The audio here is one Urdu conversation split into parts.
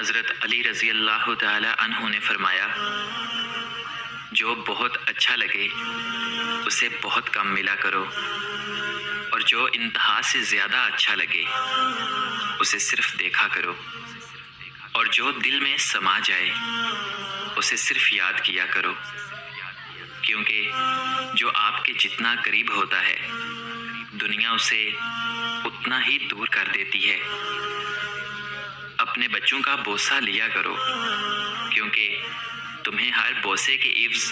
حضرت علی رضی اللہ تعالی عنہ نے فرمایا، جو بہت اچھا لگے اسے بہت کم ملا کرو، اور جو انتہا سے زیادہ اچھا لگے اسے صرف دیکھا کرو، اور جو دل میں سما جائے اسے صرف یاد کیا کرو، کیونکہ جو آپ کے جتنا قریب ہوتا ہے دنیا اسے اتنا ہی دور کر دیتی ہے۔ اپنے بچوں کا بوسہ لیا کرو، کیونکہ تمہیں ہر بوسے کے عوض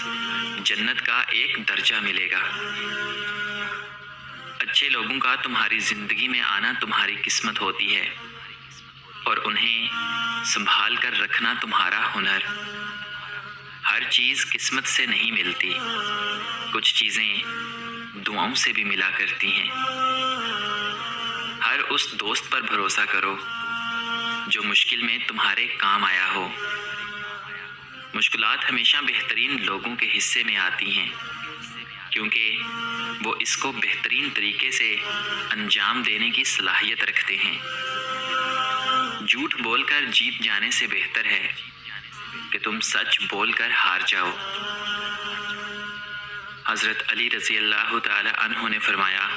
جنت کا ایک درجہ ملے گا۔ اچھے لوگوں کا تمہاری زندگی میں آنا تمہاری قسمت ہوتی ہے، اور انہیں سنبھال کر رکھنا تمہارا ہنر۔ ہر چیز قسمت سے نہیں ملتی، کچھ چیزیں دعاؤں سے بھی ملا کرتی ہیں۔ ہر اس دوست پر بھروسہ کرو جو مشکل میں تمہارے کام آیا ہو۔ مشکلات ہمیشہ بہترین لوگوں کے حصے میں آتی ہیں، کیونکہ وہ اس کو بہترین طریقے سے انجام دینے کی صلاحیت رکھتے ہیں۔ جھوٹ بول کر جیت جانے سے بہتر ہے کہ تم سچ بول کر ہار جاؤ۔ حضرت علی رضی اللہ تعالی عنہ نے فرمایا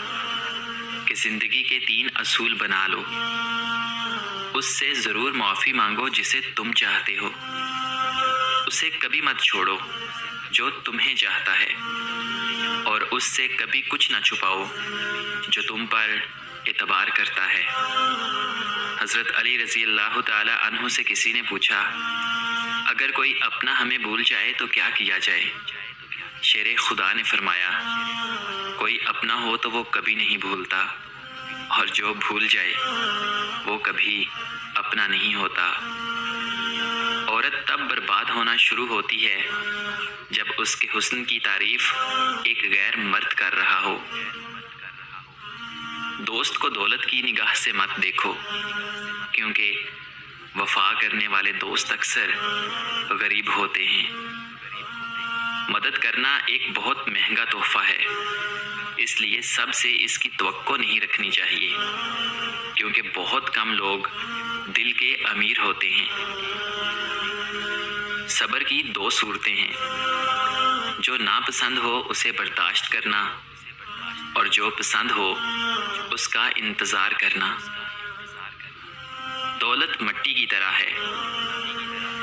کہ زندگی کے 3 اصول بنا لو، اس سے ضرور معافی مانگو جسے تم چاہتے ہو، اسے کبھی مت چھوڑو جو تمہیں چاہتا ہے، اور اس سے کبھی کچھ نہ چھپاؤ جو تم پر اعتبار کرتا ہے۔ حضرت علی رضی اللہ تعالی عنہ سے کسی نے پوچھا، اگر کوئی اپنا ہمیں بھول جائے تو کیا کیا جائے؟ شیر خدا نے فرمایا، کوئی اپنا ہو تو وہ کبھی نہیں بھولتا، اور جو بھول جائے وہ کبھی اپنا نہیں ہوتا۔ عورت تب برباد ہونا شروع ہوتی ہے جب اس کے حسن کی تعریف ایک غیر مرد کر رہا ہو۔ دوست کو دولت کی نگاہ سے مت دیکھو، کیونکہ وفا کرنے والے دوست اکثر غریب ہوتے ہیں۔ مدد کرنا ایک بہت مہنگا تحفہ ہے، اس لیے سب سے اس کی توقع نہیں رکھنی چاہیے، کیونکہ بہت کم لوگ دل کے امیر ہوتے ہیں۔ صبر کی 2 صورتیں ہیں، جو ناپسند ہو اسے برداشت کرنا، اور جو پسند ہو اس کا انتظار کرنا۔ دولت مٹی کی طرح ہے،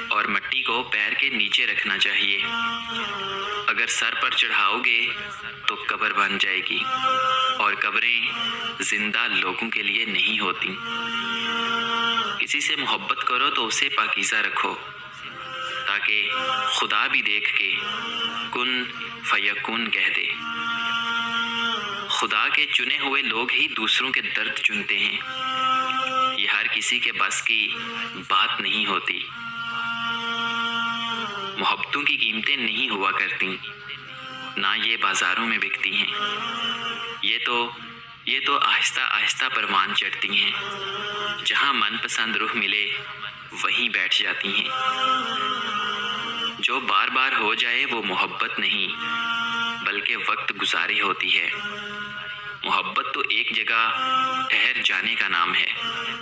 اور مٹی کو پیر کے نیچے رکھنا چاہیے۔ اگر سر پر چڑھاؤ گے تو قبر بن جائے گی، اور قبریں زندہ لوگوں کے لیے نہیں ہوتی۔ کسی سے محبت کرو تو اسے پاکیزہ رکھو، تاکہ خدا بھی دیکھ کے کن فیکون کہہ دے۔ خدا کے چنے ہوئے لوگ ہی دوسروں کے درد چنتے ہیں، یہ ہر کسی کے بس کی بات نہیں ہوتی۔ محبتوں کی قیمتیں نہیں ہوا کرتی، نہ یہ بازاروں میں بکتی ہیں، یہ تو آہستہ آہستہ پروان چڑھتی ہیں، جہاں من پسند روح ملے وہیں بیٹھ جاتی ہیں۔ جو بار بار ہو جائے وہ محبت نہیں بلکہ وقت گزاری ہوتی ہے۔ محبت تو ایک جگہ ٹھہر جانے کا نام ہے۔